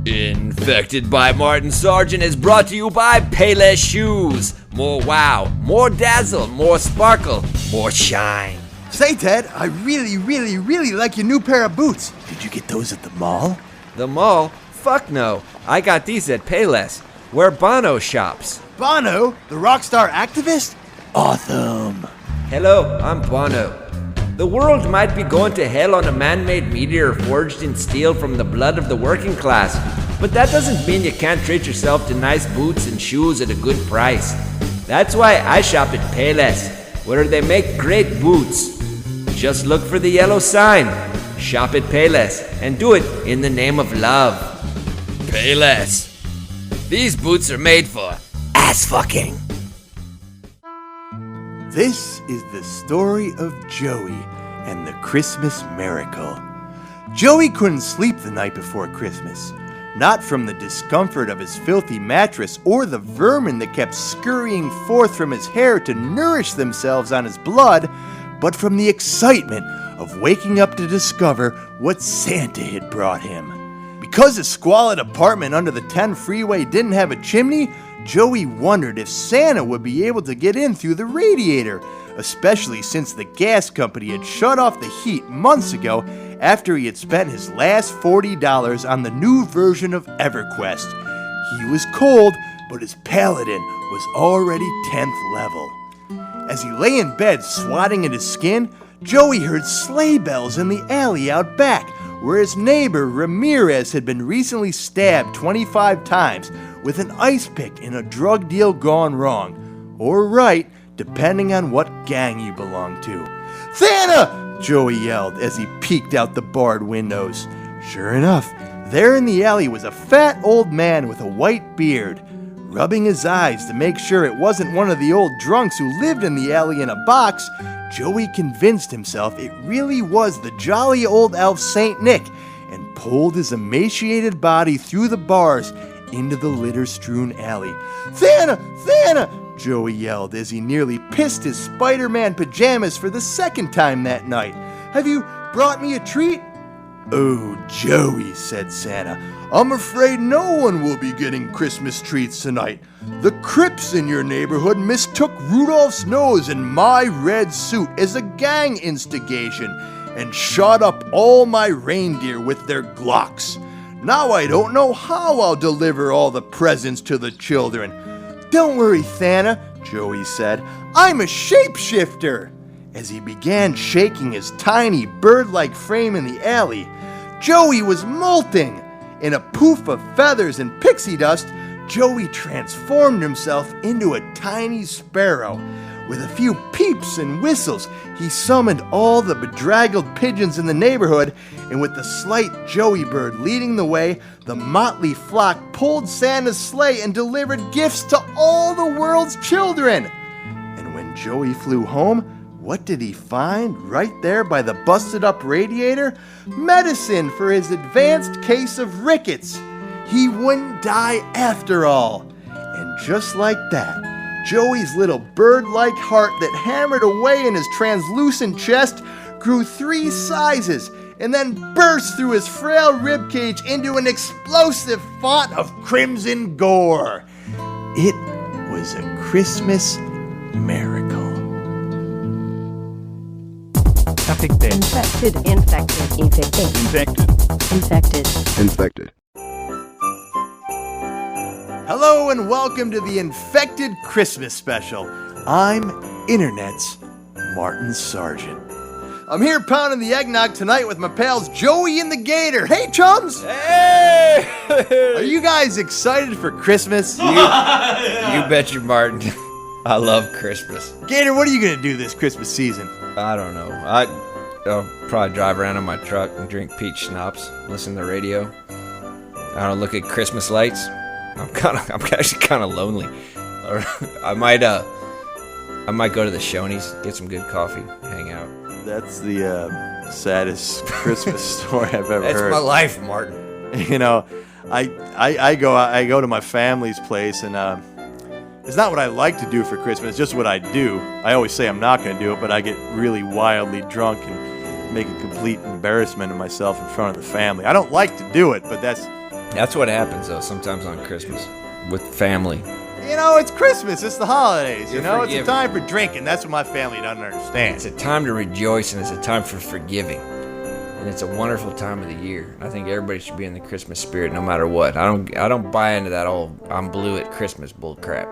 Infected by Martin Sarget is brought to you by Payless Shoes. More wow, more dazzle, more sparkle, more shine. Say, Ted, I really like your new pair of boots. Did you get those at the mall? The mall? Fuck no. I got these at Payless, where Bono shops. Bono? The rock star activist? Awesome. Hello, I'm Bono. The world might be going to hell on a man-made meteor forged in steel from the blood of the working class, but that doesn't mean you can't treat yourself to nice boots and shoes at a good price. That's why I shop at Payless, where they make great boots. Just look for the yellow sign. Shop at Payless, and do it in the name of love. Payless. These boots are made for ass fucking. This is the story of Joey and the Christmas miracle. Joey couldn't sleep the night before Christmas. Not from the discomfort of his filthy mattress or the vermin that kept scurrying forth from his hair to nourish themselves on his blood, but from the excitement of waking up to discover what Santa had brought him. Because his squalid apartment under the 10 freeway didn't have a chimney, Joey wondered if Santa would be able to get in through the radiator, especially since the gas company had shut off the heat months ago after he had spent his last $40 on the new version of EverQuest. He was cold, but his paladin was already 10th level. As he lay in bed swatting at his skin, Joey heard sleigh bells in the alley out back, where his neighbor Ramirez had been recently stabbed 25 times with an ice pick in a drug deal gone wrong. Or right, depending on what gang you belong to. "Santa!" Joey yelled as he peeked out the barred windows. Sure enough, there in the alley was a fat old man with a white beard. Rubbing his eyes to make sure it wasn't one of the old drunks who lived in the alley in a box, Joey convinced himself it really was the jolly old elf Saint Nick and pulled his emaciated body through the bars into the litter-strewn alley. "Santa! Santa!" Joey yelled as he nearly pissed his Spider-Man pajamas for the second time that night. "Have you brought me a treat?" "Oh, Joey," said Santa, "I'm afraid no one will be getting Christmas treats tonight. The Crips in your neighborhood mistook Rudolph's nose and my red suit as a gang instigation and shot up all my reindeer with their Glocks. Now I don't know how I'll deliver all the presents to the children." "Don't worry, Santa," Joey said. "I'm a shapeshifter." As he began shaking his tiny bird-like frame in the alley, Joey was molting. In a poof of feathers and pixie dust, Joey transformed himself into a tiny sparrow. With a few peeps and whistles, he summoned all the bedraggled pigeons in the neighborhood, and with the slight Joey bird leading the way, the motley flock pulled Santa's sleigh and delivered gifts to all the world's children. And when Joey flew home, what did he find right there by the busted-up radiator? Medicine for his advanced case of rickets. He wouldn't die after all. And just like that, Joey's little bird-like heart that hammered away in his translucent chest grew 3 sizes and then burst through his frail ribcage into an explosive font of crimson gore. It was a Christmas miracle. Infected. Infected. Infected. Infected. Infected. Infected. Hello and welcome to the Infected Christmas Special. I'm Internet's Martin Sarget. I'm here pounding the eggnog tonight with my pals Joey and the Gator. Hey, chums! Hey! Are you guys excited for Christmas? You bet you, Martin. I love Christmas. Gator, what are you going to do this Christmas season? I don't know. I'll probably drive around in my truck and drink peach schnapps, listen to the radio. I don't look at Christmas lights. I'm actually kind of lonely. Or I might go to the Shoney's, get some good coffee, hang out. That's the saddest Christmas story I've ever heard. That's my life, Martin. You know, I go to my family's place, and it's not what I like to do for Christmas. It's just what I do. I always say I'm not going to do it, but I get really wildly drunk and make a complete embarrassment of myself in front of the family. I don't like to do it, but that's That's what happens, though, sometimes on Christmas with family. You know, it's Christmas. It's the holidays. You're It's a forgiven. time for drinking. That's what my family doesn't understand. It's a time to rejoice, and it's a time for forgiving. And it's a wonderful time of the year. I think everybody should be in the Christmas spirit no matter what. I don't buy into that old I'm blue at Christmas bull crap.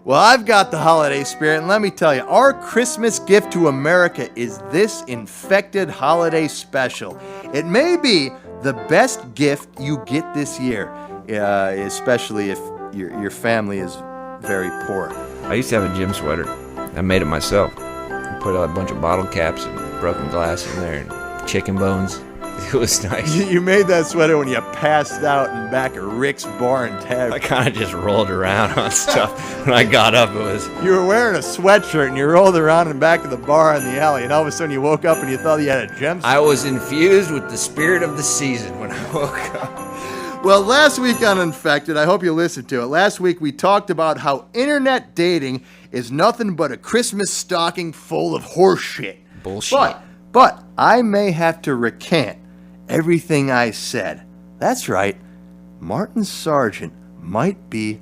Well, I've got the holiday spirit, and let me tell you, our Christmas gift to America is this infected holiday special. It may be the best gift you get this year, especially if your family is very poor. I used to have a gym sweater. I made it myself. I put a bunch of bottle caps and broken glass in there and chicken bones. It was nice. You made that sweater when you passed out in back of Rick's Bar and Tavern. I kind of just rolled around on stuff. When I got up, it was... You were wearing a sweatshirt and you rolled around in the back of the bar in the alley, and all of a sudden you woke up and you thought you had a gem sweater. I was infused with the spirit of the season when I woke up. Well, last week on Infected, I hope you listened to it. Last week we talked about how internet dating is nothing but a Christmas stocking full of horse shit. Bullshit. But I may have to recant everything I said. That's right. Martin Sargent might be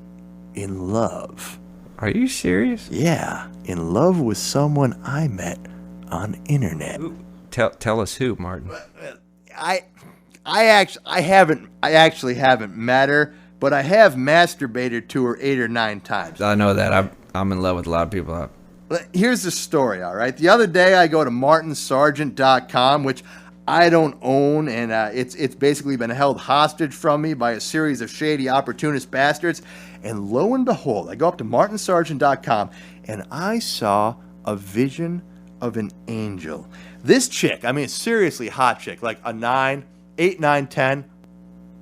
in love. Are you serious? Yeah, in love with someone I met on internet. Tell us who, Martin. I actually haven't met her, but I have masturbated to her 8 or 9 times. I know that. I'm in love with a lot of people. Here's the story, all right? The other day I go to martinsargent.com, which I don't own, and it's basically been held hostage from me by a series of shady opportunist bastards. And lo and behold, I go up to martinsargent.com, and I saw a vision of an angel. This chick, I mean, seriously hot chick, like a 8, 9, 10.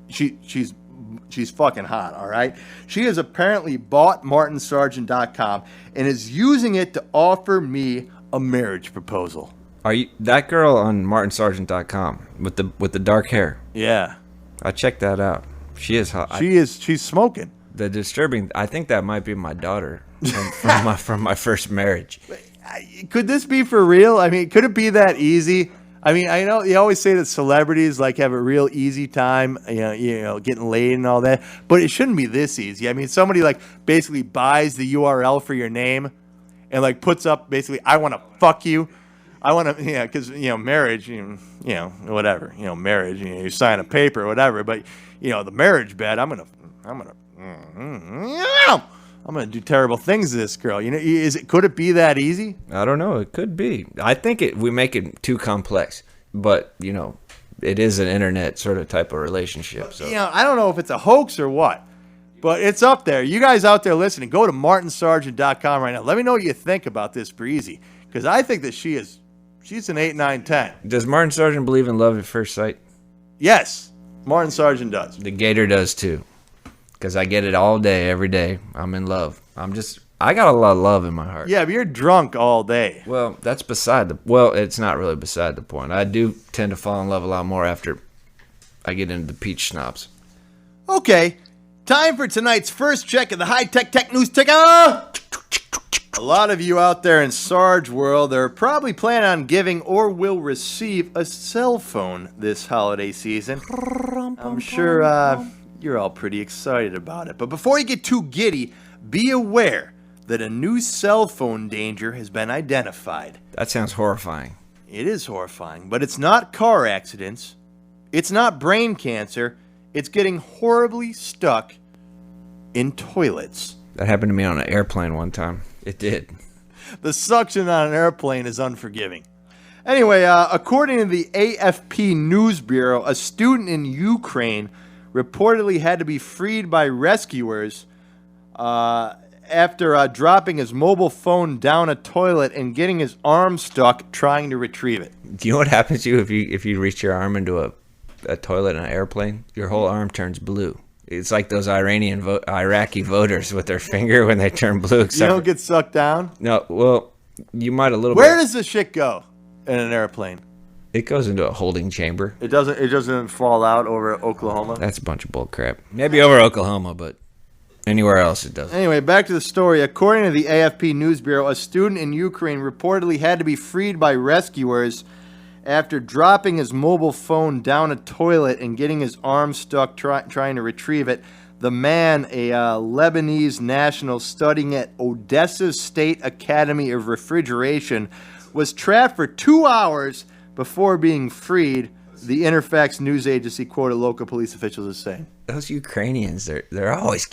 She's fucking hot, all right? She has apparently bought martinsargent.com and is using it to offer me a marriage proposal. Are you that girl on martinsargent.com with the dark hair? Yeah. I checked that out. She is hot. She's smoking. The disturbing, I think that might be my daughter from my first marriage. Could this be for real? I mean, could it be that easy? I mean, I know you always say that celebrities like have a real easy time, you know, getting laid and all that, but it shouldn't be this easy. I mean, somebody like basically buys the URL for your name and like puts up basically, I want to fuck you. I want to, because, marriage, whatever, marriage, you sign a paper or whatever, but, the marriage bed, I'm going to do terrible things to this girl. Could it be that easy? I don't know. It could be. I think we make it too complex, but, it is an internet sort of type of relationship. So I don't know if it's a hoax or what, but it's up there. You guys out there listening, go to martinsargent.com right now. Let me know what you think about this breezy, because I think that she's an 8, 9, 10. Does Martin Sargent believe in love at first sight? Yes, Martin Sargent does. The Gator does too. Because I get it all day, every day. I'm in love. I got a lot of love in my heart. Yeah, but you're drunk all day. Well, that's it's not really beside the point. I do tend to fall in love a lot more after I get into the peach schnapps. Okay, time for tonight's first check of the high-tech tech news ticker. A lot of you out there in Sarge world are probably planning on giving or will receive a cell phone this holiday season. I'm sure you're all pretty excited about it. But before you get too giddy, be aware that a new cell phone danger has been identified. That sounds horrifying. It is horrifying, but it's not car accidents. It's not brain cancer. It's getting horribly stuck in toilets. That happened to me on an airplane one time. It did. The suction on an airplane is unforgiving. Anyway, according to the AFP News Bureau, a student in Ukraine reportedly had to be freed by rescuers after dropping his mobile phone down a toilet and getting his arm stuck trying to retrieve it. Do you know what happens to you if you reach your arm into a toilet in an airplane? Your whole arm turns blue. It's like those Iraqi voters with their finger when they turn blue. You don't get sucked down? No, well, you might a little Where bit. does this shit go in an airplane? It goes into a holding chamber. It doesn't fall out over Oklahoma? That's a bunch of bull crap. Maybe over Oklahoma, but anywhere else it doesn't. Anyway, back to the story. According to the AFP News Bureau, a student in Ukraine reportedly had to be freed by rescuers after dropping his mobile phone down a toilet and getting his arm stuck trying to retrieve it. The man, a Lebanese national studying at Odessa's State Academy of Refrigeration, was trapped for 2 hours before being freed, the Interfax news agency quoted local police officials as saying. Those Ukrainians, they're always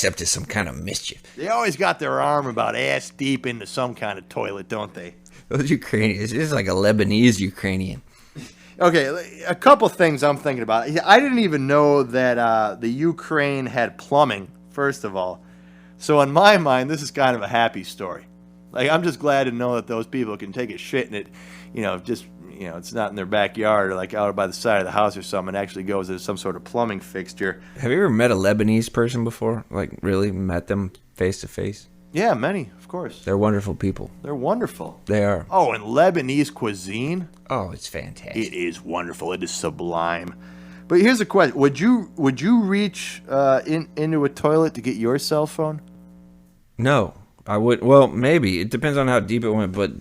up to some kind of mischief. They always got their arm about ass deep into some kind of toilet, don't they? Those Ukrainians, this is like a Lebanese Ukrainian. Okay, a couple things I'm thinking about. I didn't even know that the Ukraine had plumbing, first of all. So in my mind, this is kind of a happy story. Like, I'm just glad to know that those people can take a shit and it, it's not in their backyard or like out by the side of the house or something. It actually goes to some sort of plumbing fixture. Have you ever met a Lebanese person before? Like, really met them face to face? Yeah, many, of course. They're wonderful people. They're wonderful. They are. Oh, and Lebanese cuisine? Oh, it's fantastic. It is wonderful. It is sublime. But here's a question: Would you reach into a toilet to get your cell phone? No, I would. Well, maybe it depends on how deep it went. But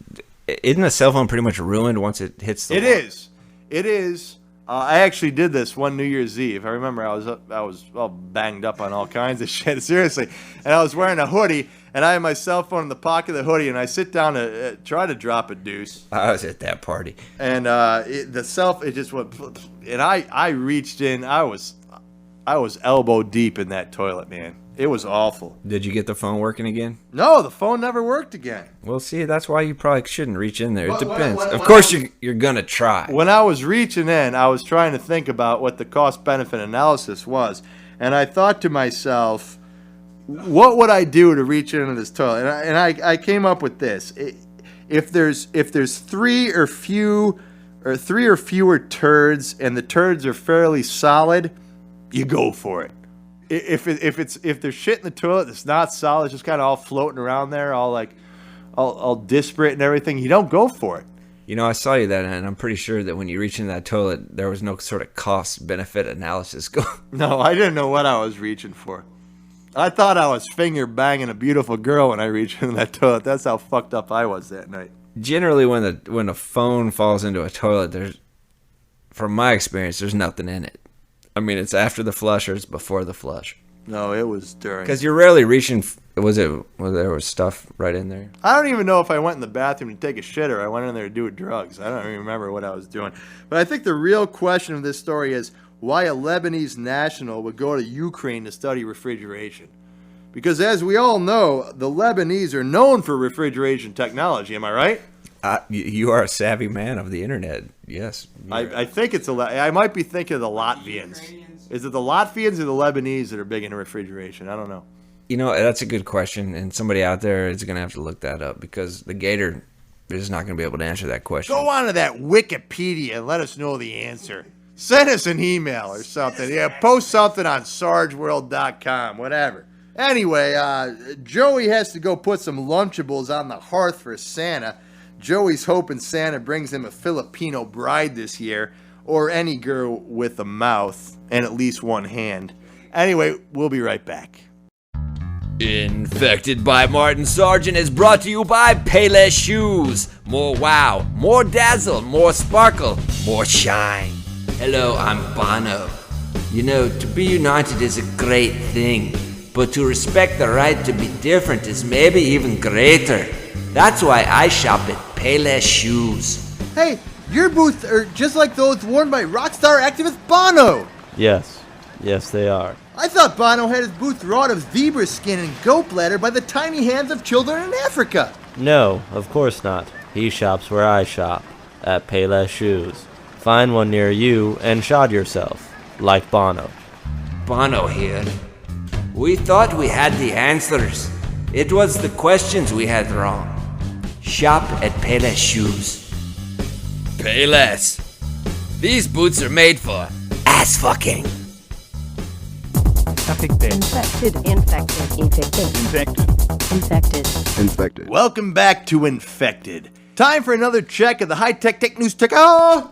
isn't a cell phone pretty much ruined once it hits the? It is. It is. I actually did this one New Year's Eve. I remember I was all banged up on all kinds of shit. Seriously, and I was wearing a hoodie, and I had my cell phone in the pocket of the hoodie, and I sit down to try to drop a deuce. I was at that party, and it just went, and I reached in. I was elbow deep in that toilet, man. It was awful. Did you get the phone working again? No, the phone never worked again. Well, see, that's why you probably shouldn't reach in there. It depends. Of course, you're going to try. When I was reaching in, I was trying to think about what the cost-benefit analysis was. And I thought to myself, what would I do to reach into this toilet? And I came up with this. If there's three or fewer turds and the turds are fairly solid, you go for it. If there's shit in the toilet that's not solid, it's just kind of all floating around there, all disparate and everything, you don't go for it. You know, I saw you that, and I'm pretty sure that when you reached into that toilet, there was no sort of cost-benefit analysis going. No, I didn't know what I was reaching for. I thought I was finger banging a beautiful girl when I reached into that toilet. That's how fucked up I was that night. Generally, when a phone falls into a toilet, from my experience, there's nothing in it. I mean, it's after the flush or it's before the flush. No, it was during. Because you're rarely reaching. Was there was stuff right in there? I don't even know if I went in the bathroom to take a shit or I went in there to do drugs. I don't even remember what I was doing. But I think the real question of this story is why a Lebanese national would go to Ukraine to study refrigeration. Because as we all know, the Lebanese are known for refrigeration technology. Am I right? You are a savvy man of the internet. Yes. I think it's I might be thinking of the Latvians. Is it the Latvians or the Lebanese that are big into refrigeration? I don't know. You know, that's a good question, and somebody out there is going to have to look that up because the Gator is not going to be able to answer that question. Go on to that Wikipedia and let us know the answer. Send us an email or something. Yeah, post something on sargeworld.com, whatever. Anyway, Joey has to go put some Lunchables on the hearth for Santa. Joey's hoping Santa brings him a Filipino bride this year, or any girl with a mouth and at least one hand. Anyway, we'll be right back. Infected by Martin Sarget is brought to you by Payless Shoes. More wow, more dazzle, more sparkle, more shine. Hello, I'm Bono. You know, to be united is a great thing, but to respect the right to be different is maybe even greater. That's why I shop at Payless Shoes. Hey, your boots are just like those worn by rockstar activist Bono. Yes, they are. I thought Bono had his boots wrought of zebra skin and goat bladder by the tiny hands of children in Africa. No, of course not. He shops where I shop, at Payless Shoes. Find one near you and shod yourself, like Bono. Bono here. We thought we had the answers. It was the questions we had wrong. Shop at Payless Shoes. Payless. These boots are made for ass fucking. Infected. Welcome back to Infected. Time for another check of the high-tech tech news tech. Oh!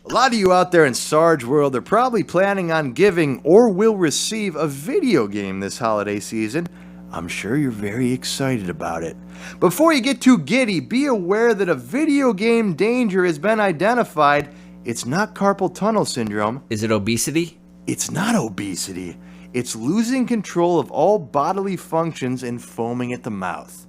A lot of you out there in Sarge world are probably planning on giving or will receive a video game this holiday season. I'm sure you're very excited about it. Before you get too giddy, be aware that a video game danger has been identified. It's not carpal tunnel syndrome. Is it obesity? It's not obesity. It's losing control of all bodily functions and foaming at the mouth.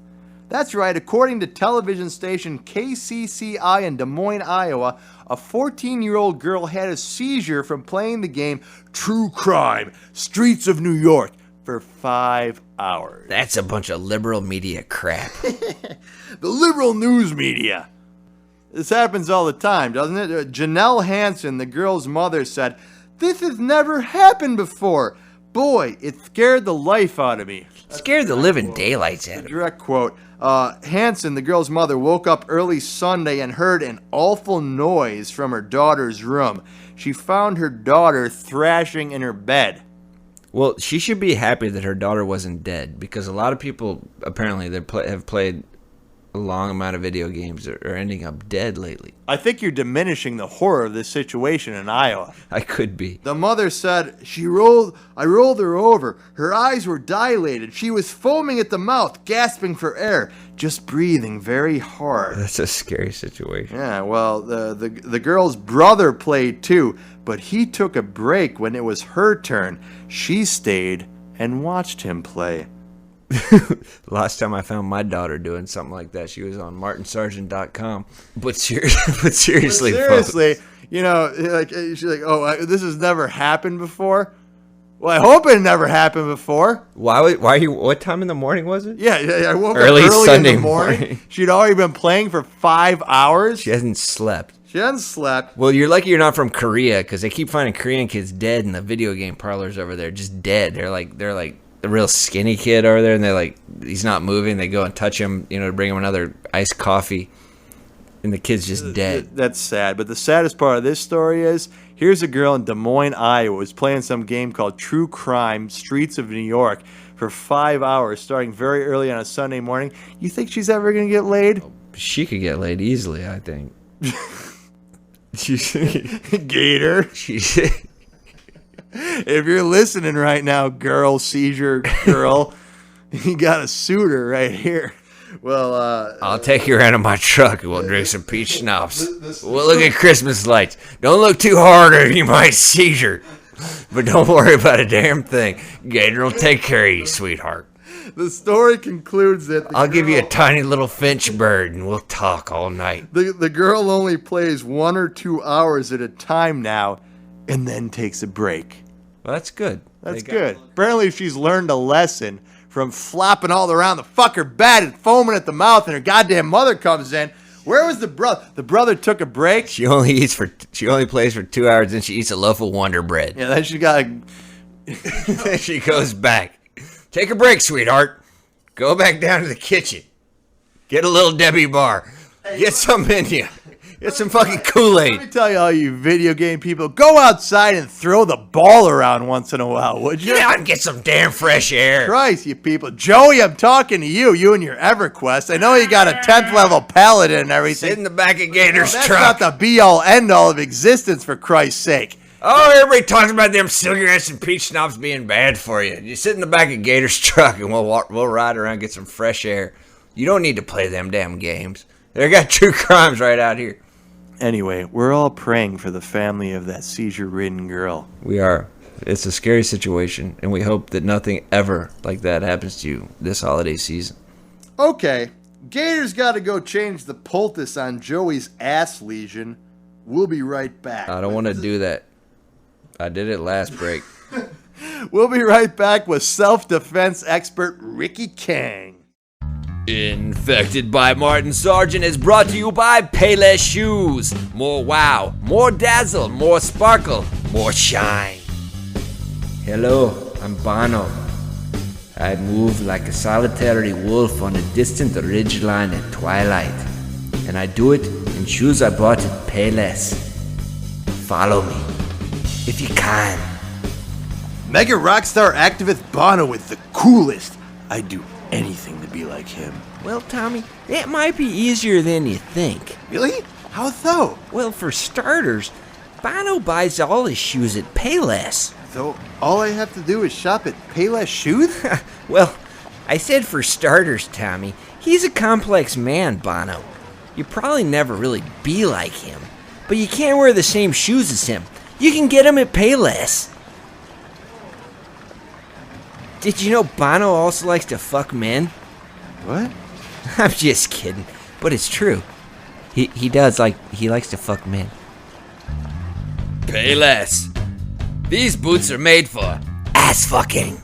That's right, according to television station KCCI in Des Moines, Iowa, a 14-year-old girl had a seizure from playing the game True Crime, Streets of New York, for 5 hours. That's a bunch of liberal media crap. The liberal news media. This happens all the time, doesn't it? Janelle Hansen, the girl's mother, said, "This has never happened before. Boy, it scared the life out of me." Scared the living daylights out of me. Direct quote. Hansen, the girl's mother, woke up early Sunday and heard an awful noise from her daughter's room. She found her daughter thrashing in her bed. Well, she should be happy that her daughter wasn't dead, because a lot of people apparently have played a long amount of video games are ending up dead lately. I think you're diminishing the horror of this situation in Iowa. I could be. The mother said, I rolled her over. Her eyes were dilated. She was foaming at the mouth, gasping for air, just breathing very hard. That's a scary situation. Yeah, well, the girl's brother played too, but he took a break when it was her turn. She stayed and watched him play. Last time I found my daughter doing something like that, she was on martinsargent.com. But seriously, folks. You know, like she's like, "Oh, this has never happened before." Well, I hope it never happened before. Why are you? What time in the morning was it? Yeah, I woke up early Sunday in the morning. She'd already been playing for 5 hours. She hasn't slept. She hasn't slept. Well, you're lucky you're not from Korea, because they keep finding Korean kids dead in the video game parlors over there, just dead. They're like the real skinny kid over there, and they're like, he's not moving. They go and touch him, to bring him another iced coffee, and the kid's just dead. That's sad. But the saddest part of this story is, here's a girl in Des Moines, Iowa, who's playing some game called True Crime, Streets of New York, for 5 hours, starting very early on a Sunday morning. You think she's ever going to get laid? She could get laid easily, I think. Gator. If you're listening right now, seizure girl, you got a suitor right here. Well, I'll take you around in my truck and we'll drink some peach schnapps. We'll look at Christmas lights. Don't look too hard or you might seizure. But don't worry about a damn thing. Gator will take care of you, sweetheart. The story concludes that I'll give you a tiny little finch bird and we'll talk all night. The girl only plays 1 or 2 hours at a time now and then takes a break. Well, that's good. That's good. Apparently she's learned a lesson from flopping all around the fucker bed and foaming at the mouth, and her goddamn mother comes in. Where was the brother? The brother took a break. She only plays for 2 hours, and she eats a loaf of Wonder Bread. Yeah, then she got. Then she goes back. Take a break, sweetheart. Go back down to the kitchen. Get a little Debbie bar. Get some in you. Get some fucking Kool-Aid. Let me tell you, all you video game people, go outside and throw the ball around once in a while, would you? Get out and get some damn fresh air. Christ, you people. Joey, I'm talking to you and your EverQuest. I know you got a 10th level paladin and everything. Sit in the back of Gator's That's truck. not the be-all, end-all of existence, for Christ's sake. Oh, everybody talks about them cigarettes and peach schnapps being bad for you. You sit in the back of Gator's truck and we'll ride around and get some fresh air. You don't need to play them damn games. They got true crimes right out here. Anyway, we're all praying for the family of that seizure-ridden girl. We are. It's a scary situation, and we hope that nothing ever like that happens to you this holiday season. Okay, Gator's got to go change the poultice on Joey's ass lesion. We'll be right back. I don't want to do that. I did it last break. We'll be right back with self-defense expert Ricky Kang. Infected by Martin Sarget is brought to you by Payless Shoes. More wow, more dazzle, more sparkle, more shine. Hello, I'm Bono. I move like a solitary wolf on a distant ridgeline at twilight. And I do it in shoes I bought at Payless. Follow me, if you can. Mega rockstar activist Bono with the coolest. I'd do anything to be like him. Well, Tommy, that might be easier than you think. Really? How so? Well, for starters, Bono buys all his shoes at Payless. So all I have to do is shop at Payless Shoes? Well, I said for starters, Tommy. He's a complex man, Bono. You probably never really be like him, but you can't wear the same shoes as him. You can get him at Payless. Did you know Bono also likes to fuck men? What? I'm just kidding, but it's true. He does, he likes to fuck men. Payless. These boots are made for ass fucking.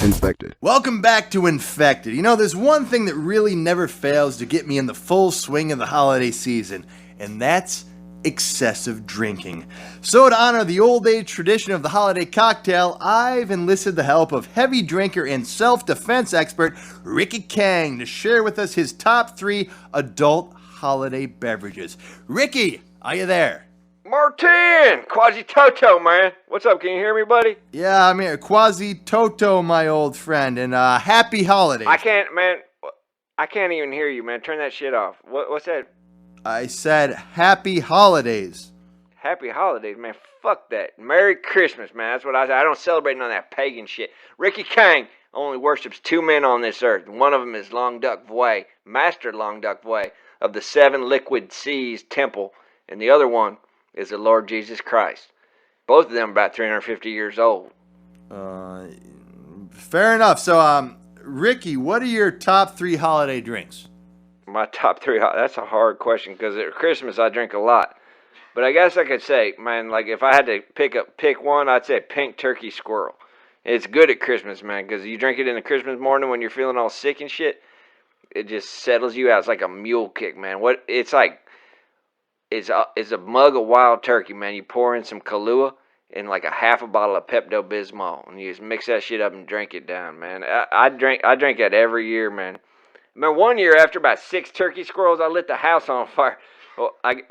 Infected. Welcome back to Infected. You know, there's one thing that really never fails to get me in the full swing of the holiday season, and that's excessive drinking. So to honor the old age tradition of the holiday cocktail, I've enlisted the help of heavy drinker and self-defense expert Ricky Kang to share with us his top 3 adult holiday beverages. Ricky, are you there? Martin! Quasi-Toto, man. What's up? Can you hear me, buddy? Yeah, I'm here. Quasi-Toto, my old friend, and happy holidays. I can't even hear you, man. Turn that shit off. What's that? I said happy holidays. Happy holidays, man. Fuck that. Merry Christmas, man. That's what I said. I don't celebrate none of that pagan shit. Ricky Kang only worships 2 men on this earth. One of them is Long Duck Voy, Master Long Duck Voy of the 7 Liquid Seas Temple, and the other one is the Lord Jesus Christ. Both of them about 350 years old. Fair enough. So, Ricky, what are your top 3 holiday drinks? My top 3, that's a hard question, because at Christmas I drink a lot. But I guess I could say, man, like if I had to pick one, I'd say pink turkey squirrel. It's good at Christmas, man, because you drink it in the Christmas morning when you're feeling all sick and shit. It just settles you out. It's like a mule kick, man. It's like, it's a mug of wild turkey, man. You pour in some Kahlua and like a half a bottle of Pepto-Bismol, and you just mix that shit up and drink it down, man. I drink that every year, man. I remember one year after about 6 turkey squirrels, I lit the house on fire. Well, I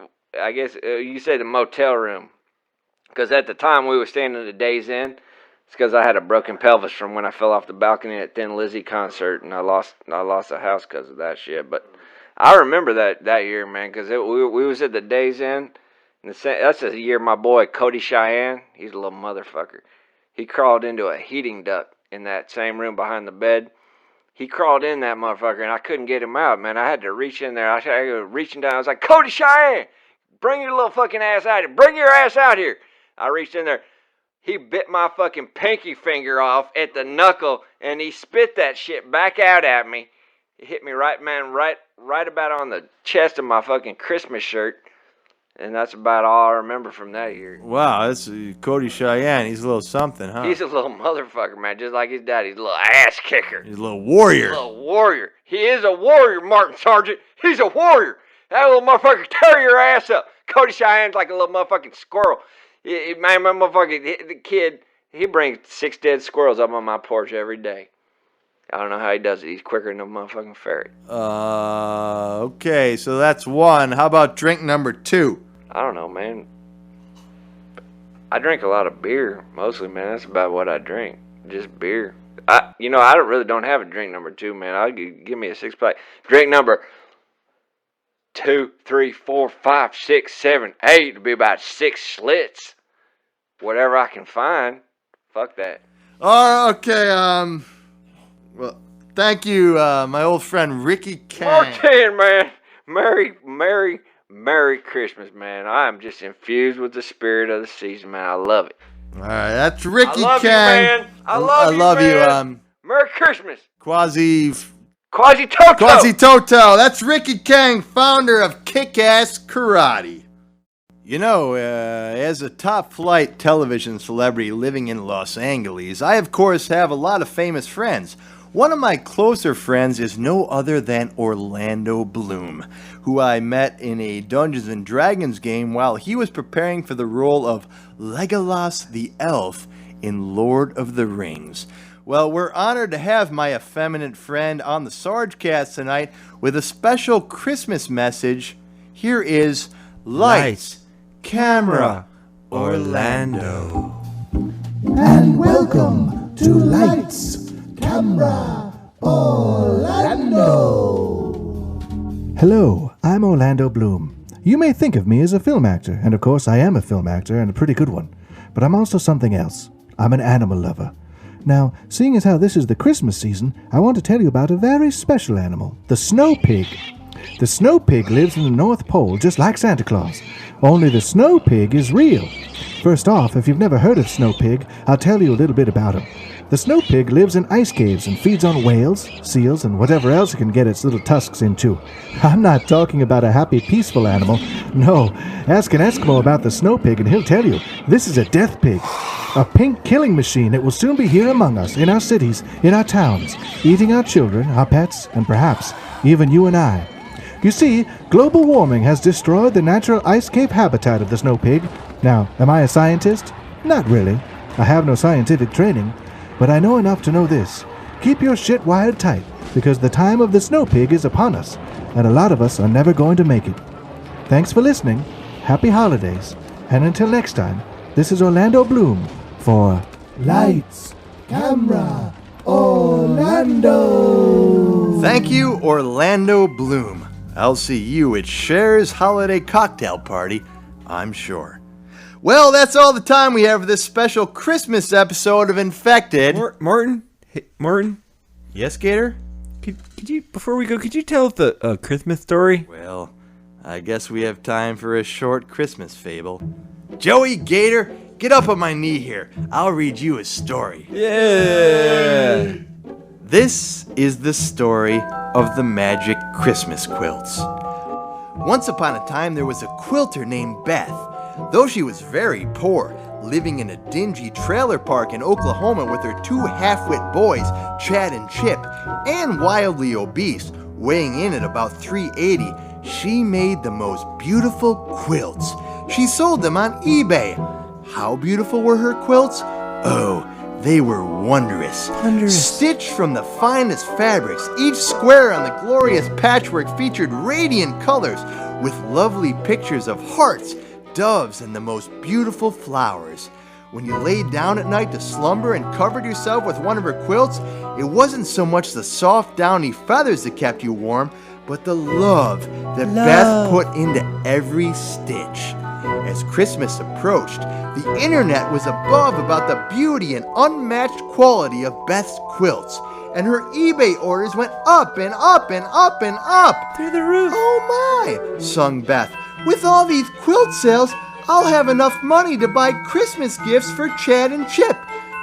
guess you say the motel room, because at the time we were staying in the Days Inn. It's because I had a broken pelvis from when I fell off the balcony at Thin Lizzy concert, and I lost the house because of that shit. But I remember that year, man, because we was at the Days Inn. And that's the year my boy Cody Cheyenne, he's a little motherfucker. He crawled into a heating duct in that same room behind the bed. He crawled in that motherfucker, and I couldn't get him out, man. I had to reach in there. I was reaching down. I was like, Cody Cheyenne, bring your little fucking ass out here. Bring your ass out here. I reached in there. He bit my fucking pinky finger off at the knuckle, and he spit that shit back out at me. It hit me right about on the chest of my fucking Christmas shirt. And that's about all I remember from that year. Wow, that's Cody Cheyenne. He's a little something, huh? He's a little motherfucker, man, just like his daddy. He's a little ass kicker. He's a little warrior. He's a little warrior. He is a warrior, Martin Sarget. He's a warrior. That little motherfucker tear your ass up. Cody Cheyenne's like a little motherfucking squirrel. Man, my motherfucking the kid, he brings 6 dead squirrels up on my porch every day. I don't know how he does it. He's quicker than a motherfucking ferret. Okay, so that's 1. How about drink number 2? I don't know, man. I drink a lot of beer, mostly, man. That's about what I drink. Just beer. I don't have a drink number 2, man. Give me a 6-pack. Drink number 2, 3, 4, 5, 6, 7, 8. It'll be about 6 Schlitz. Whatever I can find. Fuck that. Okay, well, thank you, my old friend Ricky Kang. Martin, man. Merry Christmas, man. I am just infused with the spirit of the season, man. I love it. All right, that's Ricky Kang. I love you, man. I love you, man. Merry Christmas. Quasi-Toto. That's Ricky Kang, founder of Kick-Ass Karate. You know, as a top-flight television celebrity living in Los Angeles, I, of course, have a lot of famous friends. One of my closer friends is no other than Orlando Bloom, who I met in a Dungeons & Dragons game while he was preparing for the role of Legolas the Elf in Lord of the Rings. Well, we're honored to have my effeminate friend on the Sargcast tonight with a special Christmas message. Here is Lights, Camera, Orlando. And welcome to Lights, Camera, Orlando. Hello, I'm Orlando Bloom. You may think of me as a film actor, and of course I am a film actor and a pretty good one. but I'm also something else. I'm an animal lover. Now, seeing as how this is the Christmas season, I want to tell you about a very special animal, the snow pig. The snow pig lives in the North Pole just like Santa Claus, only the snow pig is real. First off, if you've never heard of snow pig, I'll tell you a little bit about him. The snow pig lives in ice caves and feeds on whales, seals, and whatever else it can get its little tusks into. I'm not talking about a happy, peaceful animal. No, ask an Eskimo about the snow pig and he'll tell you, this is a death pig. A pink killing machine that will soon be here among us, in our cities, in our towns, eating our children, our pets, and perhaps even you and I. You see, global warming has destroyed the natural ice cave habitat of the snow pig. Now, am I a scientist? Not really. I have no scientific training. But I know enough to know this. Keep your shit wired tight, because the time of the snow pig is upon us, and a lot of us are never going to make it. Thanks for listening. Happy holidays. And until next time, this is Orlando Bloom for Lights, Camera, Orlando! Thank you, Orlando Bloom. I'll see you at Cher's holiday cocktail party, I'm sure. Well, that's all the time we have for this special Christmas episode of Infected. Martin? Hey, Martin? Yes, Gator? Could you, before we go, could you tell us the Christmas story? Well, I guess we have time for a short Christmas fable. Joey, Gator, get up on my knee here. I'll read you a story. Yeah! This is the story of the magic Christmas quilts. Once upon a time, there was a quilter named Beth. Though she was very poor, living in a dingy trailer park in Oklahoma with her two half-wit boys, Chad and Chip, and wildly obese, weighing in at about 380, she made the most beautiful quilts. She sold them on eBay. How beautiful were her quilts? Oh, they were wondrous. Stitched from the finest fabrics, each square on the glorious patchwork featured radiant colors with lovely pictures of hearts, doves, and the most beautiful flowers. When you laid down at night to slumber and covered yourself with one of her quilts, it wasn't so much the soft downy feathers that kept you warm, but the love that Beth put into every stitch. As Christmas approached, the internet was above about the beauty and unmatched quality of Beth's quilts, and her eBay orders went up and up and up and up. Through the roof. Oh my, sung Beth. With all these quilt sales, I'll have enough money to buy Christmas gifts for Chad and Chip,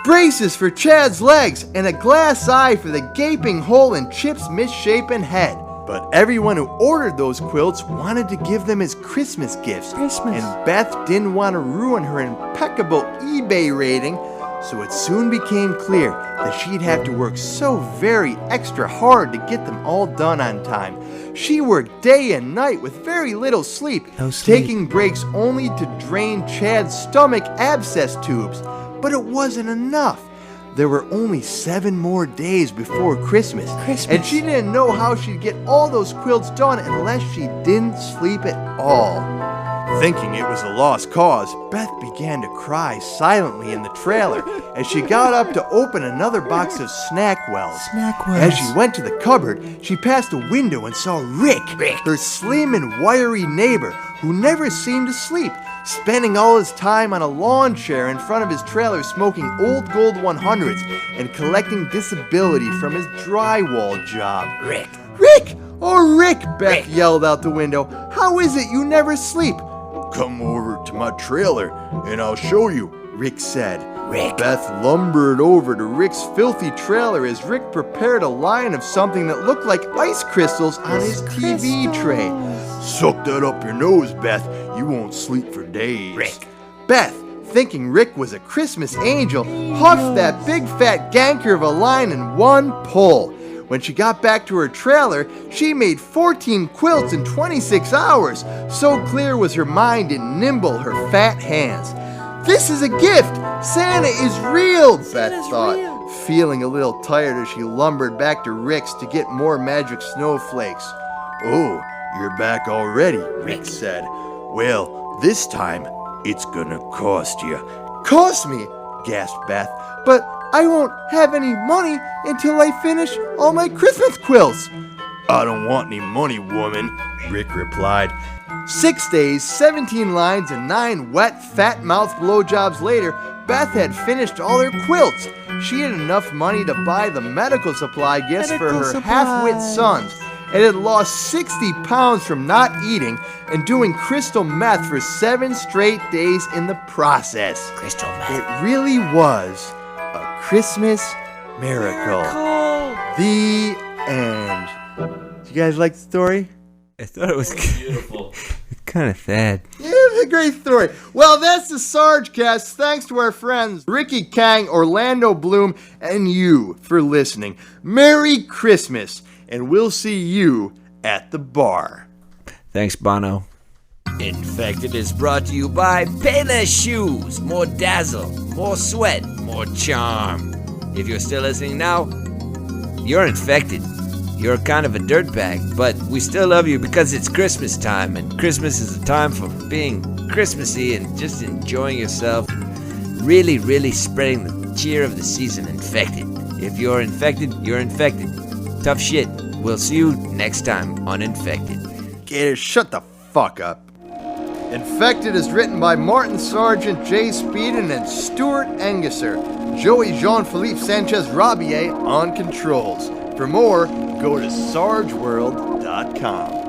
braces for Chad's legs, and a glass eye for the gaping hole in Chip's misshapen head. But everyone who ordered those quilts wanted to give them as Christmas gifts, and Beth didn't want to ruin her impeccable eBay rating, so it soon became clear that she'd have to work so very extra hard to get them all done on time. She worked day and night with very little sleep, taking breaks only to drain Chad's stomach abscess tubes. But it wasn't enough. There were only 7 more days before Christmas, and she didn't know how she'd get all those quilts done unless she didn't sleep at all. Thinking it was a lost cause, Beth began to cry silently in the trailer as she got up to open another box of Snackwells. As she went to the cupboard, she passed a window and saw Rick, her slim and wiry neighbor, who never seemed to sleep, spending all his time on a lawn chair in front of his trailer smoking old gold 100s and collecting disability from his drywall job. Rick! Oh, Rick! Beth yelled out the window. How is it you never sleep? Come over to my trailer and I'll show you, Rick said. Beth lumbered over to Rick's filthy trailer as Rick prepared a line of something that looked like ice crystals on his TV tray. Suck that up your nose, Beth. You won't sleep for days. Beth, thinking Rick was a Christmas angel, huffed that big fat ganker of a line in one pull. When she got back to her trailer, she made 14 quilts in 26 hours. So clear was her mind and nimble her fat hands. This is a gift! Santa is real, Beth thought, feeling a little tired as she lumbered back to Rick's to get more magic snowflakes. Oh, you're back already, Rick said. Well, this time, it's gonna cost you. Cost me? Gasped Beth. But I won't have any money until I finish all my Christmas quilts. I don't want any money, woman, Rick replied. 6 days, 17 lines, and 9 wet, fat-mouthed blowjobs later, Beth had finished all her quilts. She had enough money to buy the medical supply gifts for her half-wit sons, and had lost 60 pounds from not eating and doing crystal meth for 7 straight days in the process. Crystal meth. It really was a Christmas miracle. The end. Did you guys like the story? I thought it was Beautiful. kind of sad. Yeah, it's a great story. Well, that's the Sargecast. Thanks to our friends Ricky Kang, Orlando Bloom, and you for listening. Merry Christmas, and we'll see you at the bar. Thanks, Bono. Infected is brought to you by Payless Shoes. More dazzle, more sweat, more charm. If you're still listening now, you're infected. You're kind of a dirtbag, but we still love you because it's Christmas time, and Christmas is a time for being Christmassy and just enjoying yourself. Really, really spreading the cheer of the season. Infected. If you're infected, you're infected. Tough shit. We'll see you next time on Infected. Gator, shut the fuck up. Infected is written by Martin Sarget, Jay Speiden, and Stewart Engesser. Joey Jean-Philippe Sanchez Rabier on controls. For more, go to sargeworld.com.